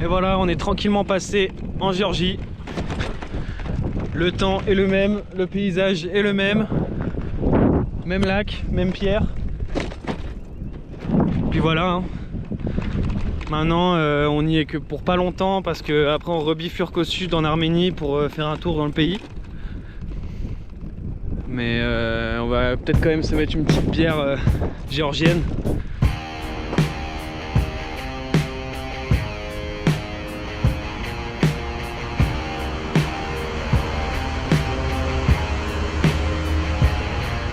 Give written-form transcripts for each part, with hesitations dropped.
Et voilà, on est tranquillement passé en Géorgie. Le temps est le même, le paysage est le même. Même lac, même pierre. Puis voilà. Hein. Maintenant, on n'y est que pour pas longtemps parce que après on rebifurque au sud en Arménie pour faire un tour dans le pays. Mais on va peut-être quand même se mettre une petite bière géorgienne.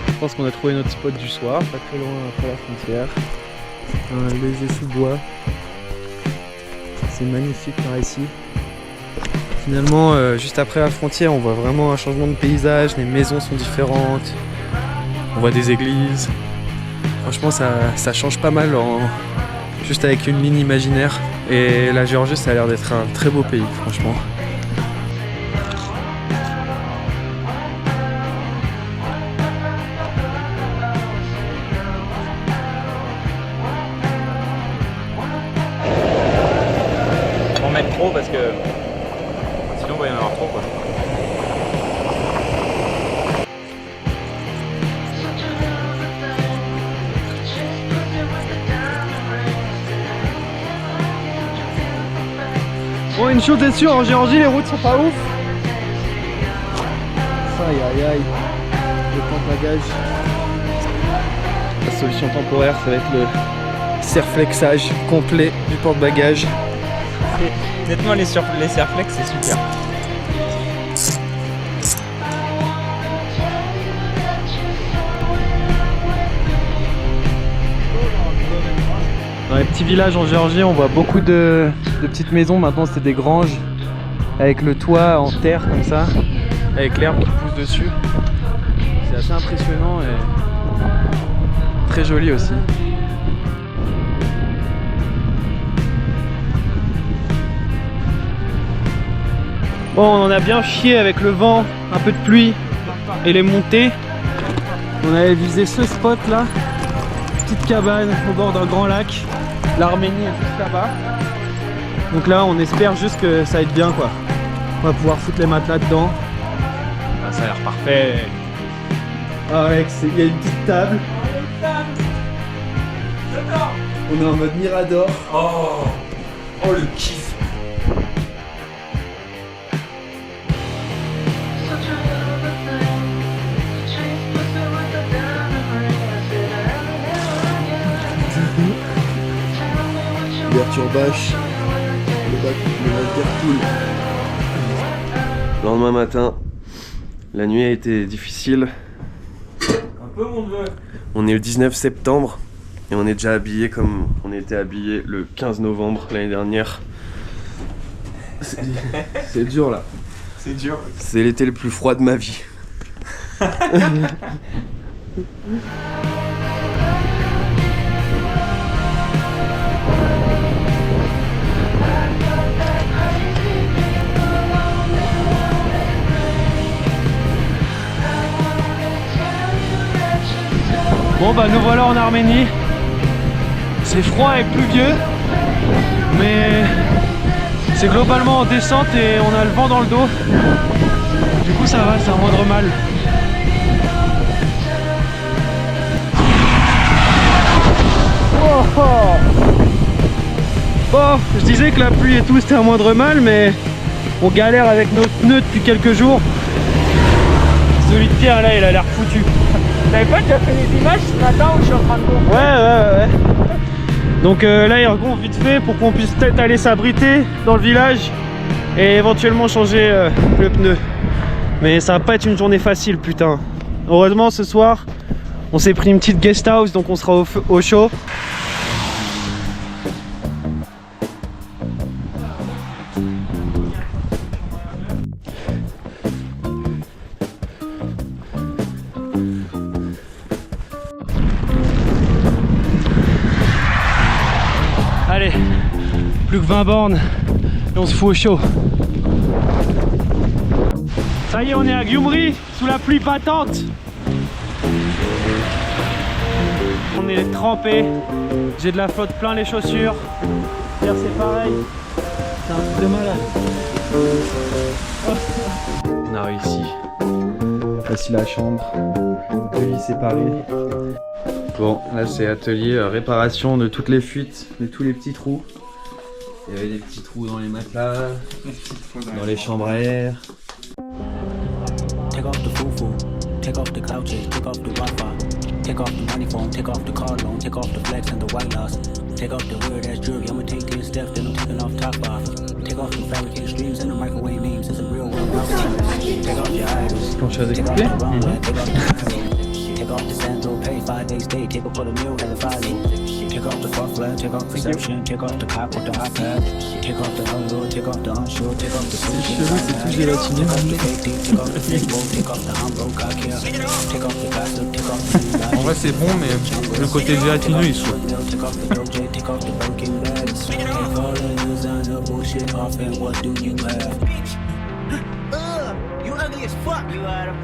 Je pense qu'on a trouvé notre spot du soir, pas très loin après la frontière. Un léger sous-bois. C'est magnifique par ici. Finalement, juste après la frontière, on voit vraiment un changement de paysage. Les maisons sont différentes. On voit des églises. Franchement, ça change pas mal juste avec une ligne imaginaire. Et la Géorgie, ça a l'air d'être un très beau pays, franchement. Trop parce que sinon il va y en avoir trop quoi. Bon, une chose est sûre, en Géorgie les routes sont pas ouf. Aïe aïe aïe. Le porte-bagages. La solution temporaire, ça va être le serflexage complet du porte-bagages. Honnêtement les serflex c'est super. Dans les petits villages en Géorgie, on voit beaucoup de petites maisons. Maintenant, c'est des granges avec le toit en terre comme ça, avec l'herbe qui pousse dessus. C'est assez impressionnant et très joli aussi. Bon, on en a bien chié avec le vent, un peu de pluie et les montées. On avait visé ce spot là, petite cabane au bord d'un grand lac. L'Arménie est juste là-bas. Donc là, on espère juste que ça va être bien quoi. On va pouvoir foutre les matelas dedans. Ah, ça a l'air parfait. Ah ouais, il y a une petite table. On est en mode Mirador. Oh le kiff. L'ouverture bâche, le navire cool. Lendemain matin, la nuit a été difficile. Un peu mon neveu. On est le 19 septembre et on est déjà habillé comme on était habillé le 15 novembre l'année dernière. C'est dur là. C'est dur. C'est l'été le plus froid de ma vie. Bon bah nous voilà en Arménie. C'est froid et pluvieux, mais c'est globalement en descente et on a le vent dans le dos. Du coup ça va, c'est un moindre mal. Oh, oh. Bon, je disais que la pluie et tout c'était un moindre mal, mais on galère avec nos pneus depuis quelques jours. Celui de Pierre là il a l'air foutu. T'avais pas déjà fait des images ce matin où je suis en train de gonfler? Ouais. Donc là il regonfle vite fait pour qu'on puisse peut-être aller s'abriter dans le village et éventuellement changer le pneu. Mais ça va pas être une journée facile putain. Heureusement ce soir on s'est pris une petite guest house donc on sera au chaud. Allez, plus que 20 bornes et on se fout au chaud. Ça y est, on est à Gyumri, sous la pluie battante. On est trempé, j'ai de la flotte plein les chaussures. Pierre c'est pareil, c'est un truc de malade. On a réussi. Voici la chambre. Deux lits séparés. Bon, là c'est atelier réparation de toutes les fuites, de tous les petits trous. Il y avait des petits trous dans les matelas, dans les chambres à air. Take off the foo-foo, take off the couches, take off the Wi-Fi, take off the money phone, take off the car loan, take off the flex and the white loss, take off the weird ass jewelry, I'ma take 10 steps, then I'm taking off top off, take off the fabricated streams and the microwave memes, it's a real world, take off your idols, Planche à take off découper. the runway, take off the pyro, take off the Sandro, pay 5 days stay, take up for the meal, have a follow, take off the fuck flag, take off perception, take off the cop with the iPad, take off the unload, take off the unsure, take off the sushi, Chez vous, c'est tout gélatiné. En vrai c'est bon mais le côté gélatineux il saoule. You ugly as fuck. You out of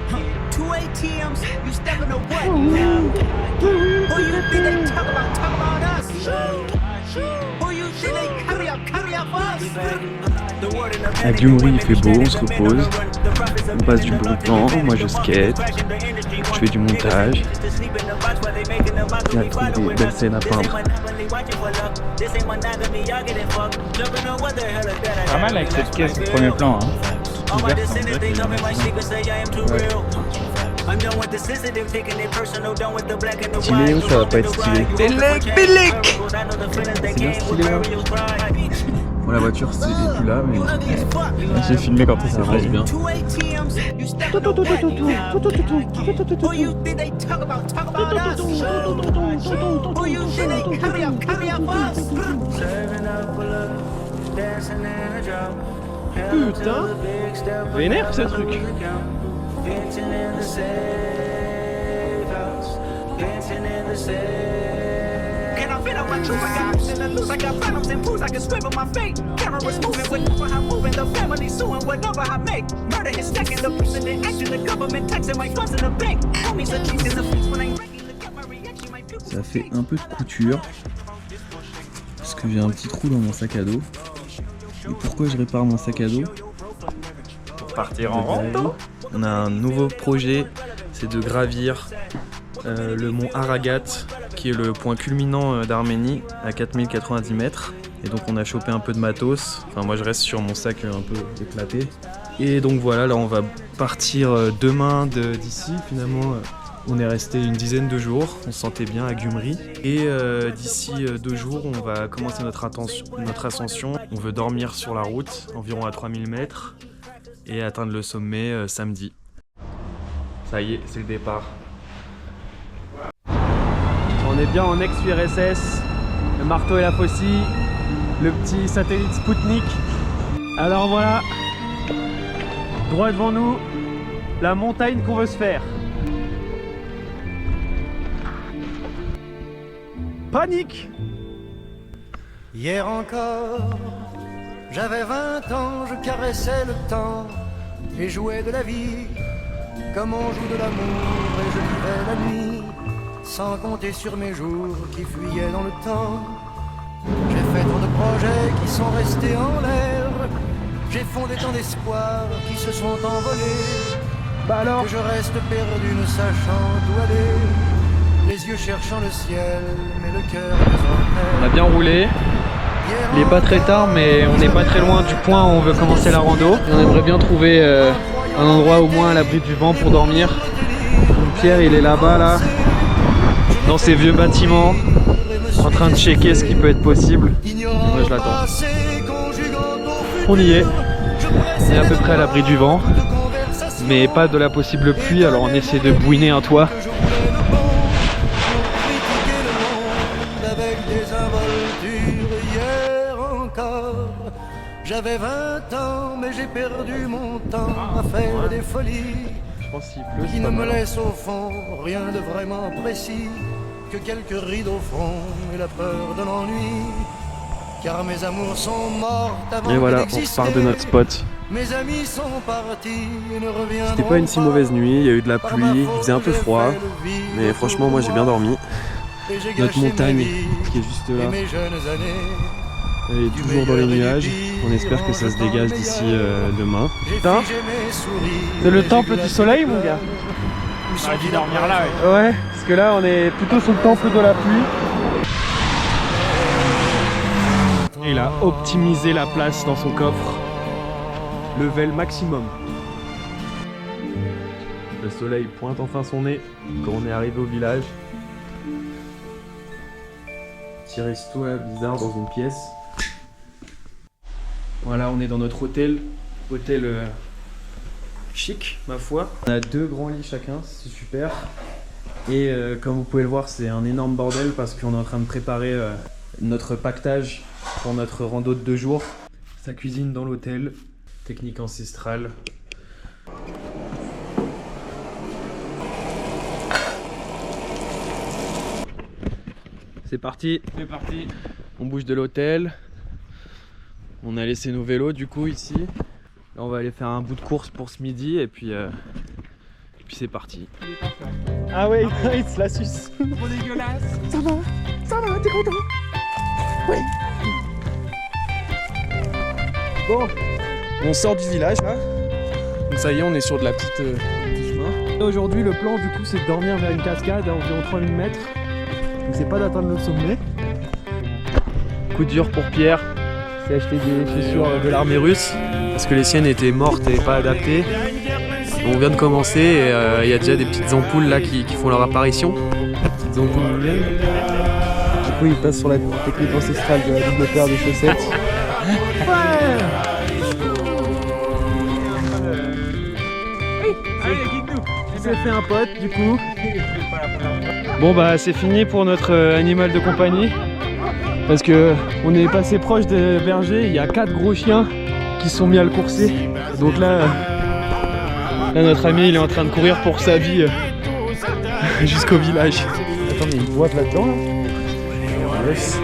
pocket. 2 ATMs, you stepping to what? Who you think they talk about us? Who you think they carry up us? À Gyumri il fait beau, on se repose, on passe du bon temps, moi je skate, je fais du montage, il y a trouvé des belles scènes à peindre. Pas mal avec cette caisse de premier plan. Hein. Stylé ou ça va pas être stylé? Bélec. C'est bien stylé là. Bon, la voiture c'est plus là mais J'ai filmé quand ça avance bien. Who you think they talk about us? Who you think they carry up us? Putain, vénère ce truc. Can I fit out my truth? I got options to lose. I got phantoms and proofs. I can swim with my fate. Cameras moving whenever I'm moving. The family suing whatever I make. Murder is stacking. The president action. The government taxing my funds in the bank. Homies are chasing the fix when I'm breaking. Look at my reaction. My pupils. Ça fait un peu de couture parce que j'ai un petit trou dans mon sac à dos. Et pourquoi je répare mon sac à dos? Pour partir en rando. On a un nouveau projet, c'est de gravir le mont Aragat, qui est le point culminant d'Arménie, à 4090 mètres. Et donc on a chopé un peu de matos, enfin moi je reste sur mon sac un peu éclaté. Et donc voilà, là on va partir demain d'ici. Finalement on est resté une dizaine de jours, on se sentait bien à Gyumri. Et d'ici 2 jours on va commencer notre ascension. On veut dormir sur la route, environ à 3000 mètres, et atteindre le sommet samedi. Ça y est, c'est le départ. On est bien en ex-URSS, le marteau et la faucille, le petit satellite Spoutnik. Alors voilà, droit devant nous, la montagne qu'on veut se faire. Panique! Hier encore, j'avais 20 ans, je caressais le temps et jouais de la vie comme on joue de l'amour, et je vivais la nuit sans compter sur mes jours qui fuyaient dans le temps. J'ai fait tant de projets qui sont restés en l'air, j'ai fondé tant d'espoirs qui se sont envolés. Bah alors, que je reste perdu ne sachant où aller, les yeux cherchant le ciel mais le cœur désormais. on a bien roulé. Il est pas très tard mais on n'est pas très loin du point où on veut commencer la rando. On aimerait bien trouver un endroit au moins à l'abri du vent pour dormir. Donc Pierre il est là-bas là, dans ces vieux bâtiments, en train de checker ce qui peut être possible. Moi je l'attends. On y est. On est à peu près à l'abri du vent, mais pas de la possible pluie, alors on essaie de bouiner un toit. J'avais 20 ans, mais j'ai perdu mon temps à faire des folies Je pense qu'il pleut, qui ne me laissent au fond rien de vraiment précis que quelques rides au front et la peur de l'ennui. Car mes amours sont mortes avant Et voilà, on d'exister. repart de notre spot. Mes amis sont partis et ne reviendront C'était pas une si mauvaise nuit, il y a eu de la pluie, il faisait un peu froid, mais franchement moi j'ai bien dormi. Notre montagne qui est juste là, mes jeunes années. elle est toujours dans les nuages. On espère que ça se dégage d'ici demain. Putain, c'est le temple du soleil, mon gars. On aurait dû dormir là. Ouais, parce que là on est plutôt sur le temple de la pluie. Et il a optimisé la place dans son coffre. Level maximum. Le soleil pointe enfin son nez quand on est arrivé au village. Petit resto là, bizarre dans une pièce. Voilà, on est dans notre hôtel. Hôtel chic, ma foi. On a 2 grands lits chacun, c'est super. Et comme vous pouvez le voir, c'est un énorme bordel parce qu'on est en train de préparer notre pactage pour notre rando de 2 jours. Sa cuisine dans l'hôtel, technique ancestrale. C'est parti. C'est parti. On bouge de l'hôtel. On a laissé nos vélos du coup ici. Là on va aller faire un bout de course pour ce midi et puis c'est parti. Ah ouais, il se la suce. Trop dégueulasse. Ça va, t'es content? Oui. Bon, on sort du village là. Donc ça y est, on est sur de la petite petit chemin. Aujourd'hui le plan du coup c'est de dormir vers une cascade à environ 3000 mètres. Donc c'est pas d'atteindre le sommet. Coup dur pour Pierre. Il s'est acheté des chaussures de l'armée russe parce que les siennes étaient mortes et pas adaptées. On vient de commencer et il y a déjà des petites ampoules là qui font leur apparition. Petites ampoules. Du coup il passe sur la technique ancestrale de la double paire de chaussettes. Allez, guide-nous. Il s'est fait un pote du coup. Bon bah c'est fini pour notre animal de compagnie. Parce que on est passé proche des bergers, il y a 4 gros chiens qui se sont mis à le courser. Donc là notre ami il est en train de courir pour sa vie jusqu'au village. Attends, mais il y a une boîte là-dedans là. Yes.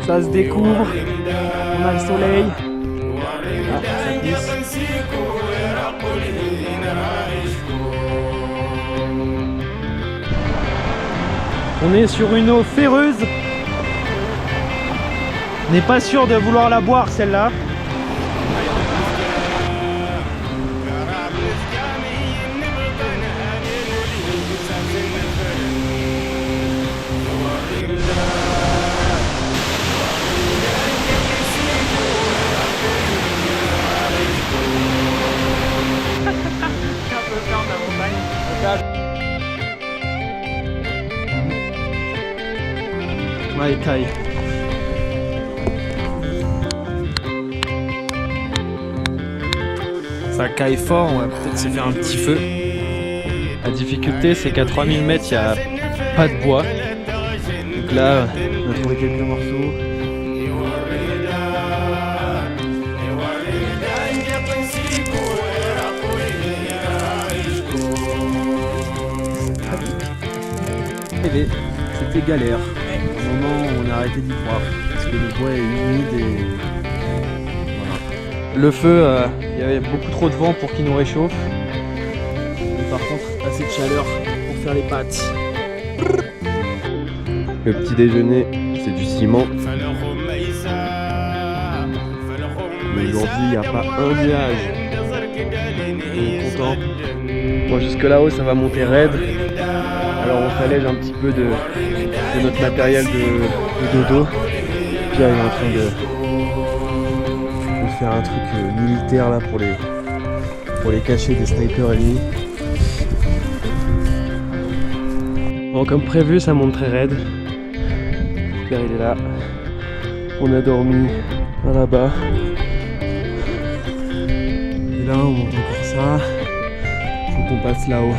Ça se découvre, on a le soleil. Ah, ça glisse. On est sur une eau féreuse. On n'est pas sûr de vouloir la boire celle-là. Ouais, il caille. Ça caille fort, on va peut-être se faire un petit feu. La difficulté c'est qu'à 3000 mètres il n'y a pas de bois. Donc là on a trouvé quelques morceaux. C'était galère. Au moment où on a arrêté d'y croire. Parce que le bois est humide et voilà. Le feu, il y avait beaucoup trop de vent pour qu'il nous réchauffe. Mais par contre, assez de chaleur pour faire les pâtes. Le petit déjeuner, c'est du ciment. Mais aujourd'hui, il n'y a pas un nuage. On est content. Bon, jusque là-haut, ça va monter raide. Alors on s'allège un petit peu de notre matériel de dodo. Pierre il est en train de faire un truc militaire là pour les cacher des snipers ennemis. Bon, comme prévu, ça monte très raide. Pierre il est là. On a dormi là-bas. Et là on monte encore ça. Faut qu'on passe là-haut.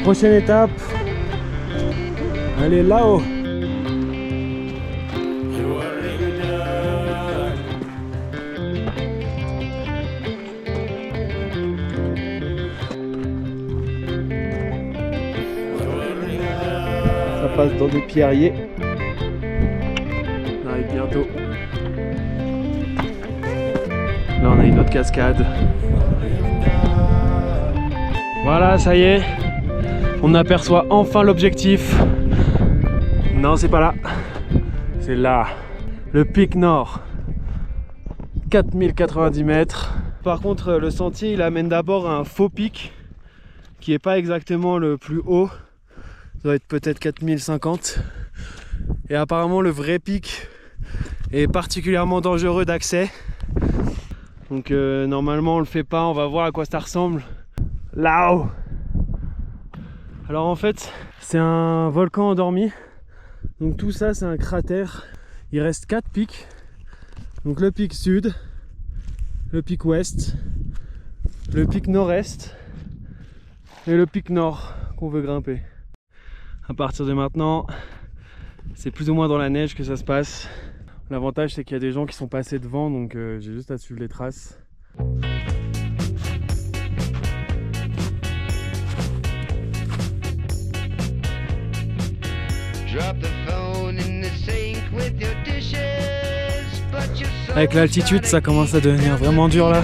Prochaine étape, aller là-haut. passe dans des pierriers. On arrive bientôt. Là on a une autre cascade. Voilà, ça y est. On aperçoit enfin l'objectif. Non, c'est pas là. C'est là. Le pic nord. 4090 mètres. Par contre, le sentier, il amène d'abord à un faux pic qui est pas exactement le plus haut. Ça doit être peut-être 4050. Et apparemment, le vrai pic est particulièrement dangereux d'accès. Donc normalement, on le fait pas. On va voir à quoi ça ressemble. Là-haut. Alors en fait, c'est un volcan endormi. Donc tout ça, c'est un cratère. Il reste 4 pics. Donc le pic sud, le pic ouest, le pic nord-est et le pic nord qu'on veut grimper. À partir de maintenant, c'est plus ou moins dans la neige que ça se passe. L'avantage, c'est qu'il y a des gens qui sont passés devant, donc j'ai juste à suivre les traces. Avec l'altitude, ça commence à devenir vraiment dur là.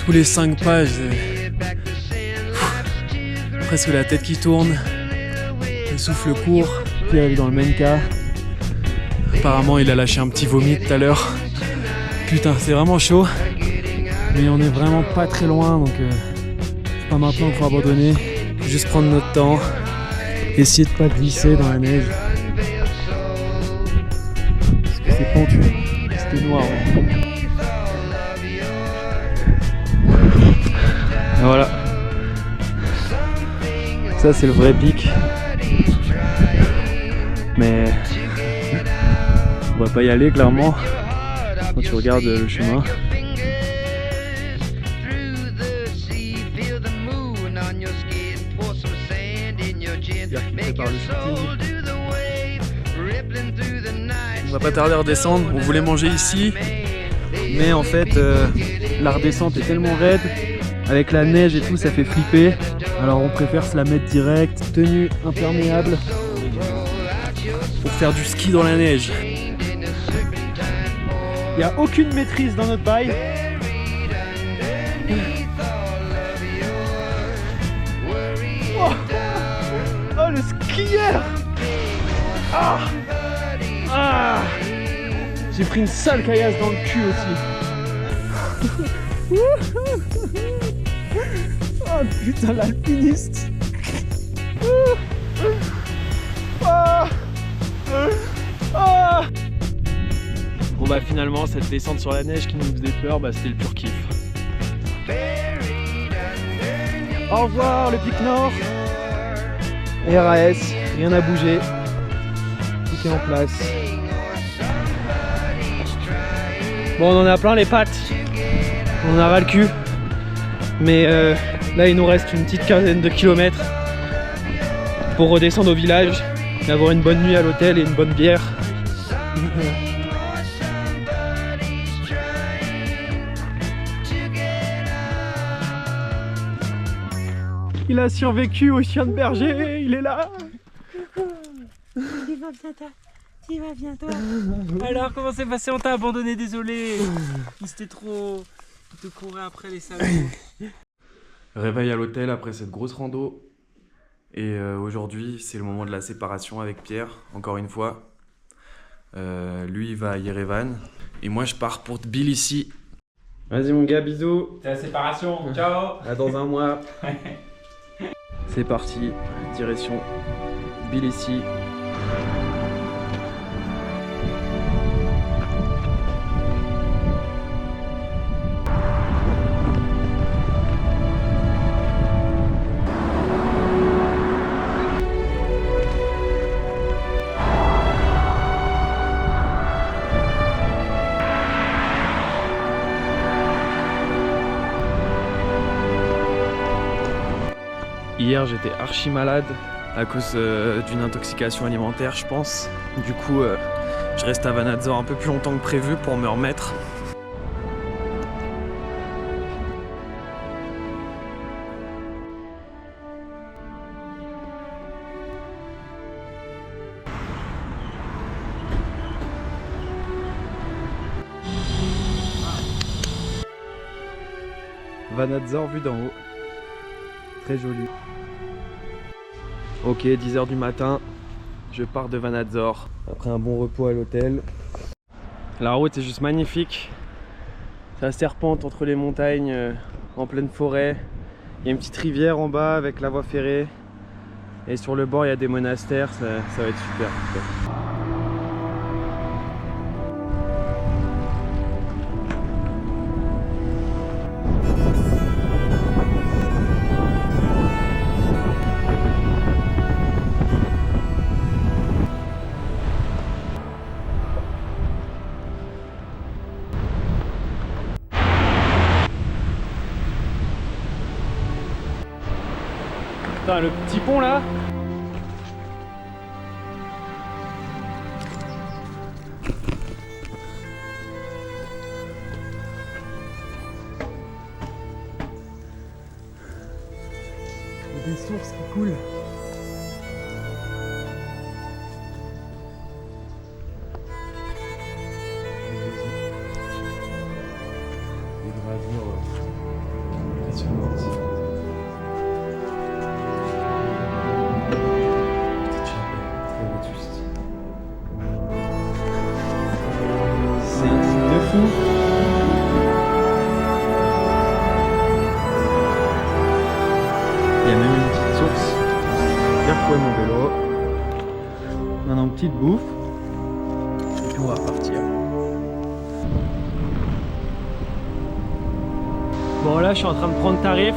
Tous les 5 pas, j'ai presque la tête qui tourne, le souffle court. Pierre est dans le même cas. Apparemment, il a lâché un petit vomi tout à l'heure. Putain, c'est vraiment chaud. Mais on est vraiment pas très loin, donc c'est pas maintenant qu'il faut abandonner. Juste prendre notre temps, essayer de pas glisser dans la neige. Parce que c'est pentu, c'était noir. Ouais. Et voilà. Ça c'est le vrai pic. Mais on va pas y aller clairement quand tu regardes le chemin. On va pas tarder à redescendre, on voulait manger ici, mais en fait la redescente est tellement raide, avec la neige et tout ça fait flipper, alors on préfère se la mettre direct, tenue imperméable, pour faire du ski dans la neige. Il n'y a aucune maîtrise dans notre bail. Oh le skieur! J'ai pris une sale caillasse dans le cul aussi. Oh putain, l'alpiniste! Bon bah finalement cette descente sur la neige qui nous faisait peur, bah c'était le pur kiff. Au revoir le pic nord. RAS, rien n'a bougé. Tout est en place. Bon, on en a plein les pattes. On en a ras le cul. Mais là il nous reste une petite quinzaine de kilomètres pour redescendre au village et avoir une bonne nuit à l'hôtel et une bonne bière. Il a survécu au chien de berger, il est là. Tu vas bientôt. Alors comment c'est passé? On t'a abandonné, désolé. C'était trop... On te courait après les salons. Réveil à l'hôtel après cette grosse rando. Et aujourd'hui, c'est le moment de la séparation avec Pierre, encore une fois. Lui, il va à Yerevan. Et moi, je pars pour Tbilissi. Vas-y, mon gars, bisous. C'est la séparation, ciao. À dans un mois. C'est parti, direction Tbilissi. Hier j'étais archi malade à cause d'une intoxication alimentaire je pense. Du coup je reste à Vanadzor un peu plus longtemps que prévu pour me remettre. Vanadzor vu d'en haut. Très joli. Ok, 10h du matin. Je pars de Vanadzor. Après un bon repos à l'hôtel. La route est juste magnifique. Ça serpente entre les montagnes en pleine forêt. Il y a une petite rivière en bas avec la voie ferrée. Et sur le bord il y a des monastères. Ça va être super. Putain, le petit pont là. Il y a des sources qui coulent. Des gravures impressionnantes. C'est de fou. Il y a même une petite source. J'ai retrouvé mon vélo. Maintenant une petite bouffe. Et puis on va partir. Bon là je suis en train de prendre tarif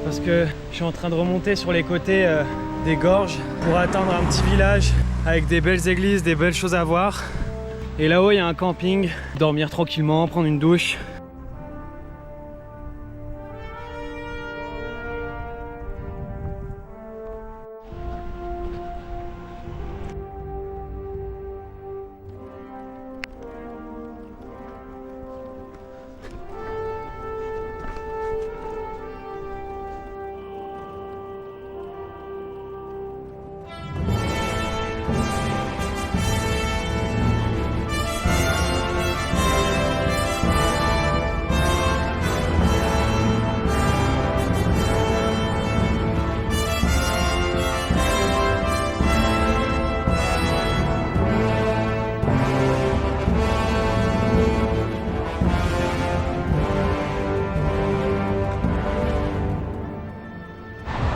parce que je suis en train de remonter sur les côtés des gorges pour atteindre un petit village avec des belles églises, des belles choses à voir. Et là-haut il y a un camping, dormir tranquillement, prendre une douche.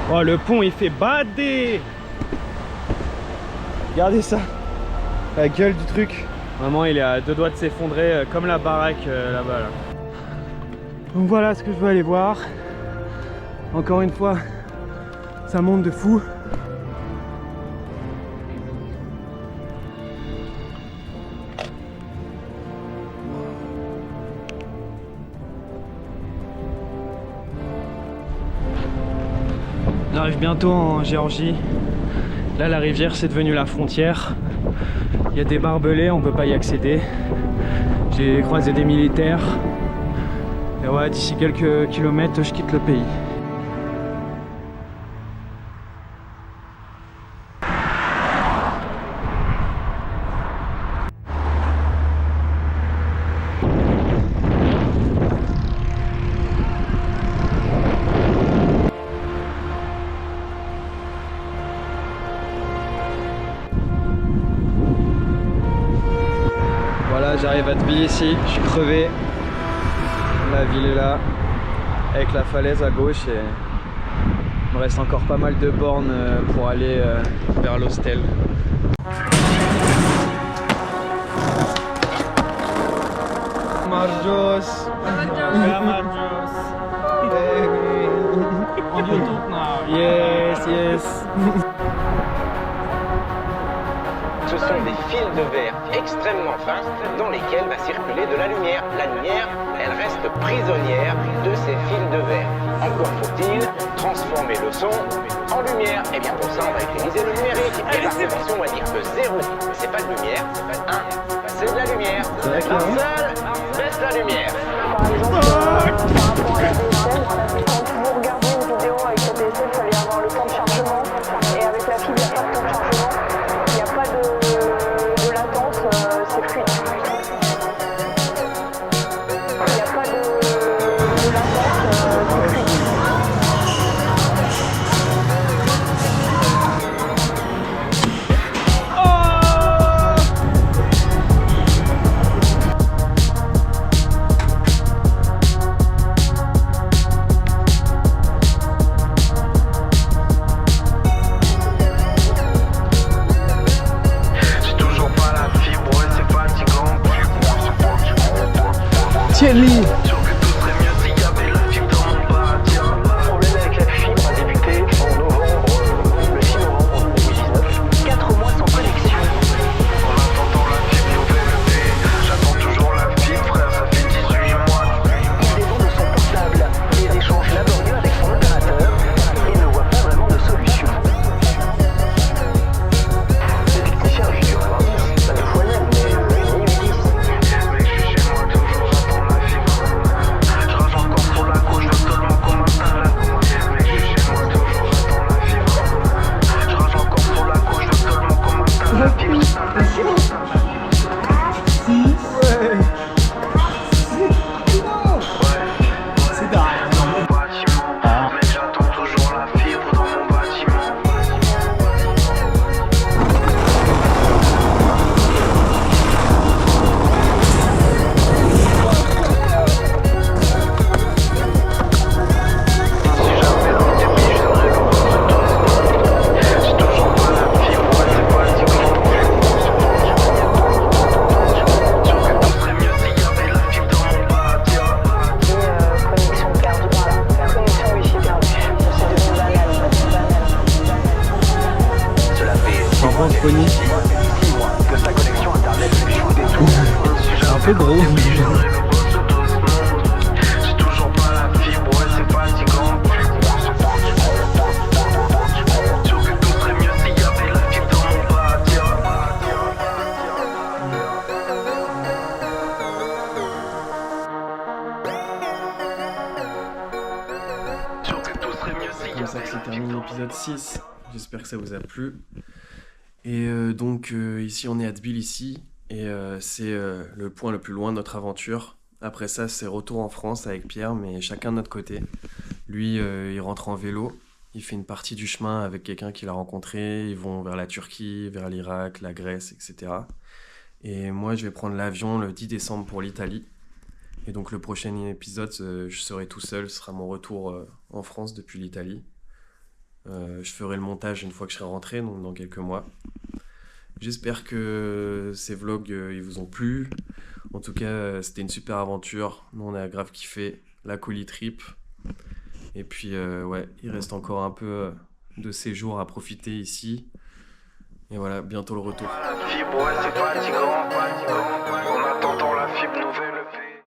Oh le pont il fait bader. Regardez ça, la gueule du truc. Vraiment il est à deux doigts de s'effondrer comme la baraque là-bas là. Donc voilà ce que je veux aller voir. Encore une fois, ça monte de fou. On arrive bientôt en Géorgie. Là la rivière c'est devenu la frontière. Il y a des barbelés, on peut pas y accéder. J'ai croisé des militaires. Et ouais, d'ici quelques kilomètres je quitte le pays. J'arrive à Tbilissi, je suis crevé. La ville est là, avec la falaise à gauche et il me reste encore pas mal de bornes pour aller vers l'hostel. Marjos. On YouTube now. Yes, yes. Ce sont des fils de verre extrêmement fins dans lesquels va circuler de la lumière. La lumière, elle reste prisonnière de ces fils de verre. Encore faut-il transformer le son en lumière. Et bien pour ça, on va utiliser le numérique. Et la convention, on va dire que 0, c'est pas de lumière, 1, c'est de la lumière. Marcel, baisse la lumière. Par exemple, par rapport à la DSL, quand vous regardez une vidéo avec la DSL, il fallait avoir le temps de chargement. Et avec la fibre, il n'y a pas de temps de chargement. Il n'y a pas de latence, c'est fluide. Il n'y a pas de latence, Etienne Lee. C'est un peu gros. Comme ça que se termine l'épisode 6. J'espère que ça vous a plu. Et donc ici on est à Tbilissi et c'est le point le plus loin de notre aventure. Après ça c'est retour en France avec Pierre, mais chacun de notre côté. Lui il rentre en vélo, il fait une partie du chemin avec quelqu'un qu'il a rencontré, ils vont vers la Turquie, vers l'Irak, la Grèce, etc. Et moi je vais prendre l'avion le 10 décembre pour l'Italie. Et donc le prochain épisode je serai tout seul, ce sera mon retour en France depuis l'Italie. Je ferai le montage une fois que je serai rentré, donc dans quelques mois. J'espère que ces vlogs ils vous ont plu. En tout cas, c'était une super aventure. Nous, on a grave kiffé la Collie Trip. Et puis, ouais, il reste encore un peu de séjour à profiter ici. Et voilà, bientôt le retour. La fibre, ouais, c'est fatigant. En attendant la fibre nouvelle.